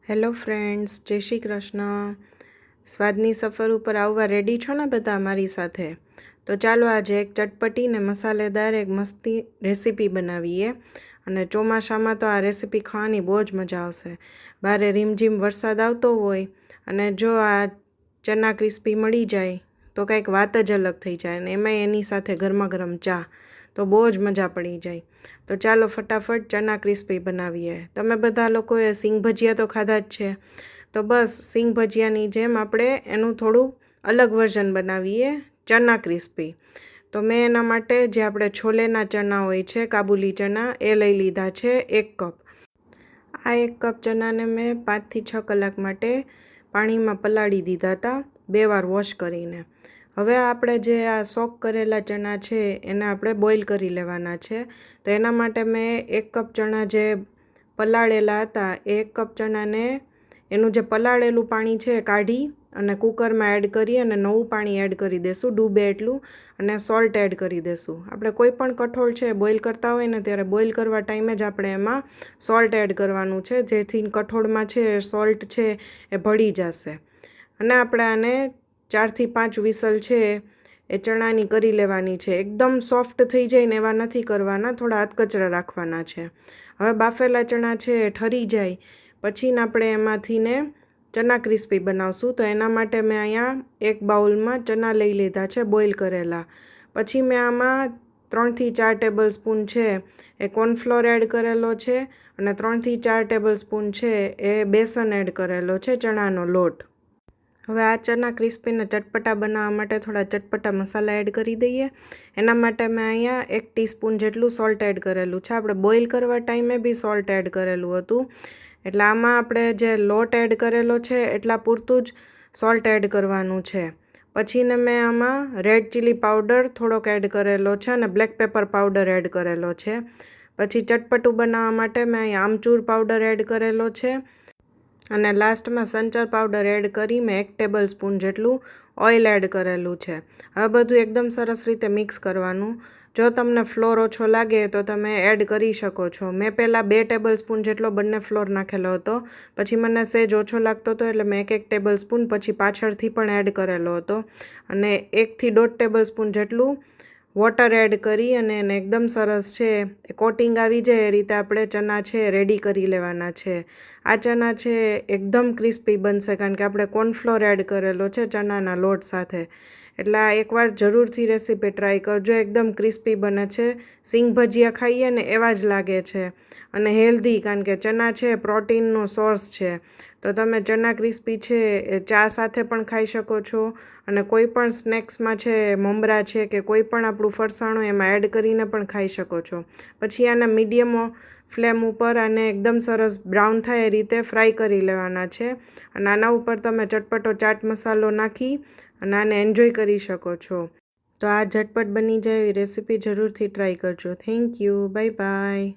Hello friends, જય શ્રી કૃષ્ણ. સ્વાદની સફર ઉપર આવવા રેડી છો ને બધા મારી સાથે? તો ચાલો આજે એક ચટપટી ને મસાલેદાર એક મસ્તી રેસીપી બનાવીએ. અને ચોમાસામાં તો આ રેસીપી ખાવાની બહુ જ મજા આવશે. બારે રીમઝીમ વરસાદ આવતો હોય અને જો આ ચના ક્રિસ્પી મળી જાય તો કંઈક વાત જ અલગ થઈ જાય, અને એમાંય એની સાથે ગરમા ગરમ ચા, તો બહુ જ મજા પડી જાય. તો ચાલો ફટાફટ ચના ક્રિસ્પી બનાવીએ. તમે બધા લોકોએ સિંગ ભજીયા તો ખાધા જ છે, તો બસ સિંગ ભજીયાની જેમ આપણે એનું થોડું અલગ વર્ઝન બનાવીએ, ચના ક્રિસ્પી. તો મેં એના માટે જે આપણે છોલેના ચણા હોય છે, કાબુલી ચણા, એ લઈ લીધા છે 1 કપ. આ 1 કપ ચણાને મેં 5 થી 6 કલાક માટે પાણીમાં પલાળી દીધા હતા, 2 વાર વોશ કરીને. હવે આપણે જે આ સોક કરેલા ચણા છે એને આપણે બોઇલ કરી લેવાના છે. તો એના માટે મેં 1 કપ ચણા જે પલાળેલા હતા એ 1 કપ ચણાને એનું જે પલાળેલું પાણી છે કાઢી અને કુકરમાં એડ કરી અને નવું પાણી એડ કરી દેશું, ડૂબે એટલું, અને સોલ્ટ એડ કરી દેશું. આપણે કોઈ પણ કઠોળ છે બોઇલ કરતા હોય ને ત્યારે બોઇલ કરવા ટાઈમે જ આપણે એમાં સોલ્ટ એડ કરવાનું છે, જેથી કઠોળમાં છે સોલ્ટ છે એ ભળી જશે. અને આપણે આને 4 થી 5 વિસલ છે એ ચણાની કરી લેવાની છે. એકદમ સોફ્ટ થઈ જાય ને એવા નથી કરવાના, થોડા અધકચરા રાખવાના છે. હવે બાફેલા ચણા છે એ ઠરી જાય પછી આપણે એમાંથી ને ચના ક્રિસ્પી બનાવશું. તો એના માટે મેં અહીંયા એક બાઉલમાં ચણા લઈ લીધા છે બોઇલ કરેલા. પછી મેં આમાં 3 થી 4 ટેબલ સ્પૂન છે એ કોર્નફ્લોર એડ કરેલો છે, અને 3 થી 4 ટેબલ સ્પૂન છે એ બેસન એડ કરેલો છે, ચણાનો લોટ. હવે આ ચના ક્રિસ્પીને ચટપટા બનાવવા માટે થોડા ચટપટા મસાલા એડ કરી દઈએ. એના માટે મેં અહીંયા 1 ટીસ્પૂન જેટલું સોલ્ટ એડ કરેલું છે. આપણે બોઇલ કરવા ટાઈમે બી સોલ્ટ એડ કરેલું હતું, એટલે આમાં આપણે જે લોટ એડ કરેલો છે એટલા પૂરતું જ સોલ્ટ એડ કરવાનું છે. પછીને મેં આમાં રેડ ચીલી પાવડર થોડોક એડ કરેલો છે અને બ્લેક પેપર પાવડર એડ કરેલો છે. પછી ચટપટું બનાવવા માટે મેં અહીંયા આમચૂર પાવડર એડ કરેલો છે, અને લાસ્ટમાં સંચર પાવડર એડ કરી મેં 1 ટેબલ સ્પૂન જેટલું ઓઇલ એડ કરેલું છે. હવે બધું એકદમ સરસ રીતે મિક્સ કરવાનું. જો તમને ફ્લોર ઓછો લાગે તો તમે એડ કરી શકો છો. મેં પહેલાં 2 ટેબલ સ્પૂન જેટલો બંને ફ્લોર નાખેલો હતો, પછી મને સહેજ ઓછો લાગતો હતો એટલે મેં 1 ટેબલ સ્પૂન પછી પાછળથી પણ એડ કરેલો હતો. અને 1 થી 1.5 ટેબલ સ્પૂન જેટલું વોટર એડ કરી અને એને એકદમ સરસ છે એ કોટિંગ આવી જાય એ રીતે આપણે ચણા છે રેડી કરી લેવાના છે. આ ચણા છે એકદમ ક્રિસ્પી બનશે કારણ કે આપણે કોર્નફ્લોર એડ કરેલો છે ચણાના લોટ સાથે. એટલે આ એકવાર જરૂરથી રેસીપી ટ્રાય કરજો, એકદમ ક્રિસ્પી બને છે. સિંગ ભજીયા ખાઈએ ને એવા જ લાગે છે, અને હેલ્ધી, કારણ કે ચણા છે પ્રોટીનનો સોર્સ છે. તો તમે ચણા ક્રિસ્પી છે એ ચા સાથે પણ ખાઈ શકો છો, અને કોઈ પણ સ્નેક્સમાં છે, મમરા છે કે કોઈ પણ આપણું ફરસાણ હોય એમાં એડ કરીને પણ ખાઈ શકો છો. પછી આને મીડિયમ ફ્લેમ ઉપર આને એકદમ સરસ બ્રાઉન થાય એ રીતે ફ્રાય કરી લેવાના છે. અને આના ઉપર તમે ચટપટો ચાટ મસાલો નાખી અને આને એન્જોય કરી શકો છો. તો આ ઝટપટ બની જાય એવી રેસીપી જરૂરથી ટ્રાય કરજો. Thank you. Bye bye.